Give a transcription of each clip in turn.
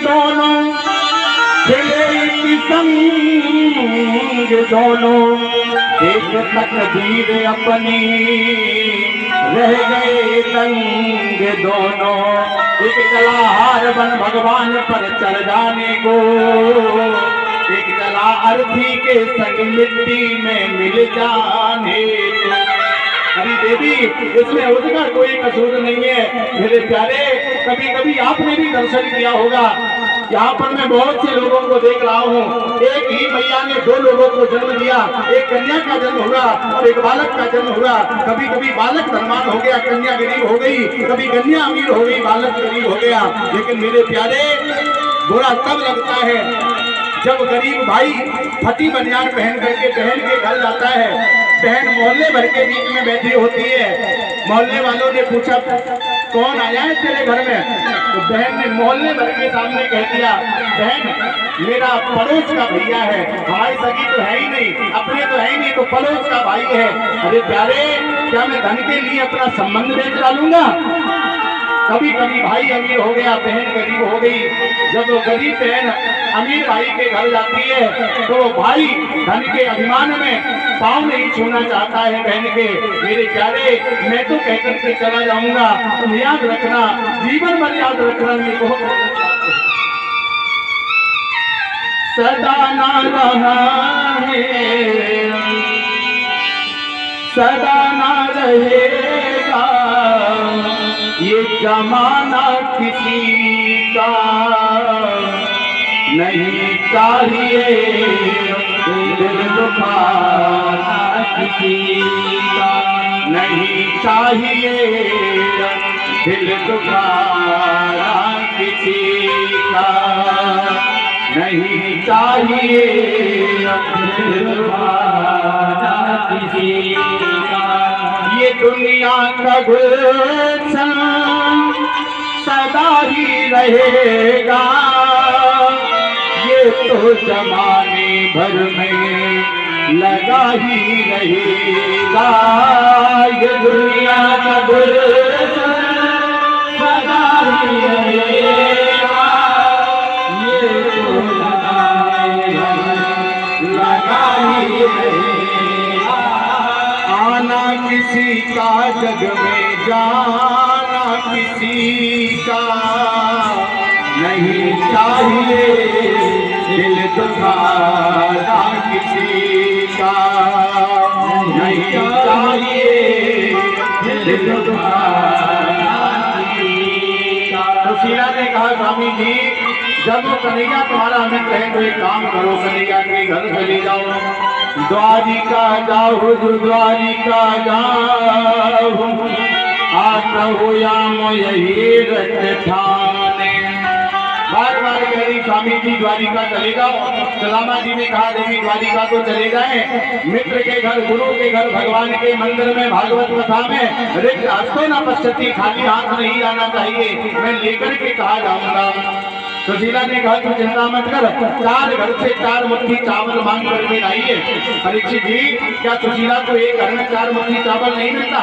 दोनों खिले संग दोनों, एक तकदीर अपनी रह गए दंग दोनों। एक जला हार बन भगवान पर चढ़ जाने को, एक जला अर्थी के संग मिट्टी में मिल जाने को। अरे देवी, इसमें उसका कोई कसूर नहीं है मेरे प्यारे। कभी कभी आपने भी दर्शन किया होगा, यहाँ पर मैं बहुत से लोगों को देख रहा हूँ। एक ही मैया ने दो लोगों को जन्म दिया, एक कन्या का जन्म हुआ और एक बालक का जन्म हुआ। कभी कभी बालक धनवान हो गया, कन्या गरीब हो गई, कभी कन्या अमीर हो गई, बालक गरीब हो गया। लेकिन मेरे प्यारे, बुरा तब लगता है जब गरीब भाई फटी बनियान पहन करके बहन के घर जाता है। बहन मोहल्ले भर के बीच में बैठी होती है। मोहल्ले वालों ने पूछा, कौन आया है तेरे घर में? तो बहन ने मोहल्ले भर के सामने कह दिया, बहन मेरा पड़ोस का भैया है, हमारी सगी तो है ही नहीं, अपने तो है ही नहीं, तो पड़ोस का भाई है। अरे प्यारे, क्या मैं धन के लिए अपना संबंध बेच डालूंगा? कभी कभी भाई अमीर हो गया, बहन गरीब हो गई। जब वो गरीब बहन अमीर भाई के घर जाती है तो भाई धन के अभिमान में पाँव नहीं छूना चाहता है बहन के। मेरे प्यारे, मैं तो कहकर के चला जाऊंगा, तुम याद रखना, जीवन भर याद रखना। मेरे को सदा ना रहा है, सदा ना रहेगा ये जमाना किसी का नहीं चाहिए, दिल दुखाना किसी का नहीं चाहिए, दिल दुखाना किसी का नहीं चाहिए, दिल दुखाना किसी का। ये दुनिया का गुलशन सदा ही रहेगा, ये तो जमाने भर में लगा ही रहेगा। ये दुनिया का गुलशन सदा ही रहेगा, ये तो जमाने भर लगा ही रहेगा। आना किसी का जग में, जाना किसी का नहीं चाहिए, दिल दुखाना किसी का नहीं चाहिए, दिल दुखाना किसी का। तो शीला ने कहा, स्वामी जी, जब कन्हैया तुम्हारा मित्र है तो एक काम करो, कन्हैया के घर चले जाओ, द्वारिका जाओ, द्वारिका जाओ, आता हो याम यही रट ठाने। बार बार कह रही, स्वामी जी द्वारिका चले जाओ। सुदामा जी ने कहा, देवी द्वारिका तो चले जाए, मित्र के घर, गुरु के घर, भगवान के मंदिर में, भागवत कथा में रिक्त हस्तो न पश्यति, खाली हाथ नहीं जाना चाहिए, मैं लेकर के कहा जाऊंगा। सुशीला ने कहा, तू चिंता मत कर, 4 घर से 4 मुट्ठी चावल मांग करके लाइए। परीक्षित जी, क्या सुशीला को एक घर में 4 मुट्ठी चावल नहीं मिलता?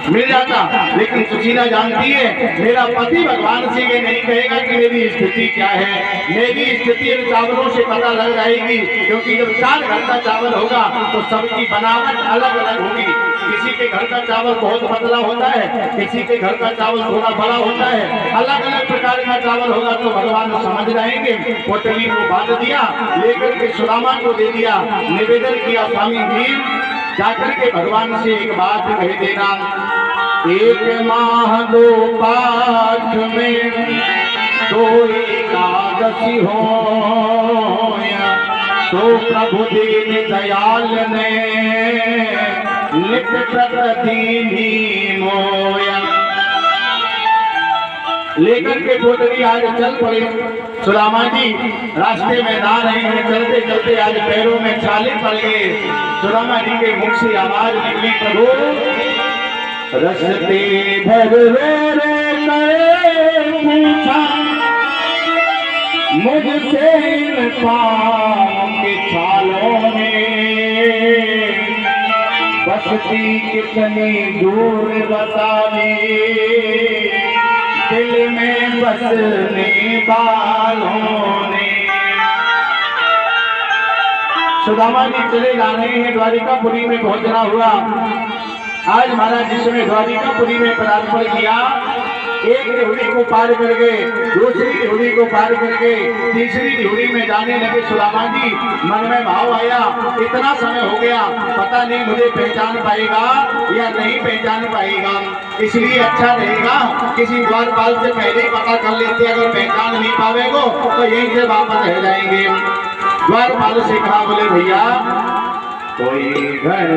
मिल जाता, लेकिन सुशीला जानती है मेरा पति भगवान से ये नहीं कहेगा कि मेरी स्थिति क्या है। मेरी स्थिति इन चावलों से पता लग जाएगी, क्योंकि जब 4 घर का चावल होगा तो सबकी बनावट अलग अलग होगी। किसी के घर का चावल बहुत पतला होता है, किसी के घर का चावल थोड़ा बड़ा होता है, अलग अलग प्रकार का चावल होगा। तो भगवान समझ जाएंगे। पोटली को बांध दिया, लेकर के सुदामा को दे दिया, निवेदन किया, स्वामी जी जाकर के भगवान से एक बात कह देना, 1 माह 2 पाठ में 2 एकादशी हो, तो प्रभु दीन दयाल ने नित प्रतिदिन मोया। लेकर के पोटली आज चल पड़े। सुदामा जी रास्ते में ना रहे हैं, चलते चलते आज पैरों में छाले पड़ गए। सुदामा जी के मुख से आवाज निकली, प्रभु रस्ते भर पूछा मुझसे इन पाँव के छालों में, बसती कितनी दूर बता दे, दिल में बसने वालों ने। सुदामा जी चले जा रहे हैं, द्वारिकापुरी में पहुंचना हुआ। आज महाराज जिसमें द्वारिकापुरी में पदार्पण किया, एक ड्योढ़ी को पार कर गए, दूसरी ड्योढ़ी को पार करके तीसरी ड्योढ़ी में जाने लगे। सुदामा जी मन में भाव आया, इतना समय हो गया, पता नहीं मुझे पहचान पाएगा या नहीं पहचान पाएगा, इसलिए अच्छा रहेगा किसी द्वारपाल से पहले ही पता कर लेते। अगर पहचान नहीं पावेगो तो यहीं से वापस रह जाएंगे। द्वारपाल से कहा, बोले भैया कोई घर